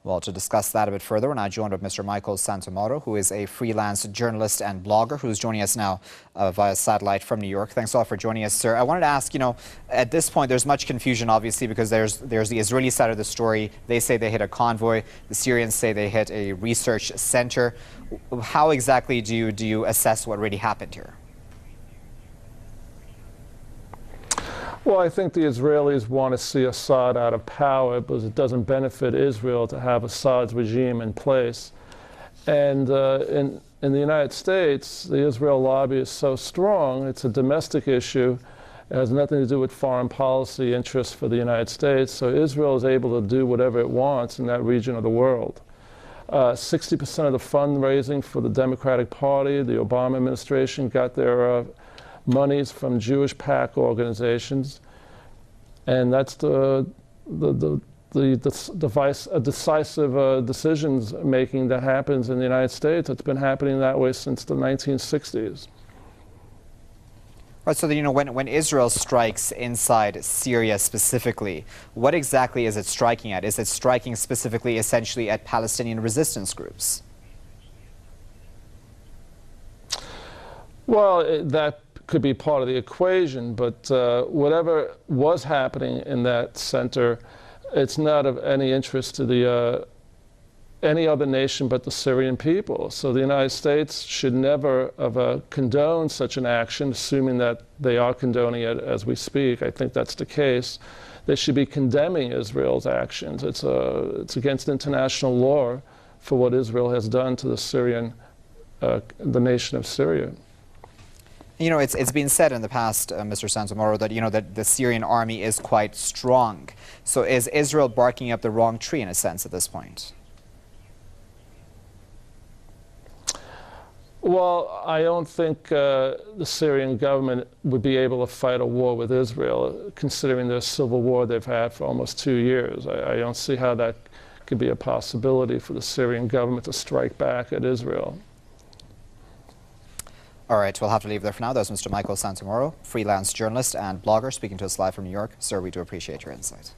Well, to discuss that a bit further, we're now joined with Mr. Michael Santomoro, who is a freelance journalist and blogger who's joining us now via satellite from New York. Thanks a lot for joining us, sir. I wanted to ask, at this point, there's much confusion, obviously, because there's the Israeli side of the story. They say they hit a convoy. The Syrians say they hit a research center. How exactly do you assess what really happened here? Well, I think the Israelis want to see Assad out of power because it doesn't benefit Israel to have Assad's regime in place. And in the United States, the Israel lobby is so strong, it's a domestic issue. It has nothing to do with foreign policy interests for the United States. So Israel is able to do whatever it wants in that region of the world. 60% of the fundraising for the Democratic Party, the Obama administration, got their monies from Jewish PAC organizations, and that's the decisive decisions making that happens in the United States. It's been happening that way since the 1960s. Right, so when Israel strikes inside Syria specifically, what exactly is it striking at? Is it striking specifically, essentially, at Palestinian resistance groups? Well, that could be part of the equation, but whatever was happening in that center, it's not of any interest to any other nation but the Syrian people. So the United States should never have condoned such an action, assuming that they are condoning it as we speak. I think that's the case. They should be condemning Israel's actions. It's against international law for what Israel has done to the nation of Syria. It's been said in the past, Mr. Santomoro, that that the Syrian army is quite strong. So is Israel barking up the wrong tree in a sense at this point? Well, I don't think the Syrian government would be able to fight a war with Israel, considering the civil war they've had for almost 2 years. I don't see how that could be a possibility for the Syrian government to strike back at Israel. All right, we'll have to leave there for now. That was Mr. Michael Santomoro, freelance journalist and blogger, speaking to us live from New York. Sir, we do appreciate your insight.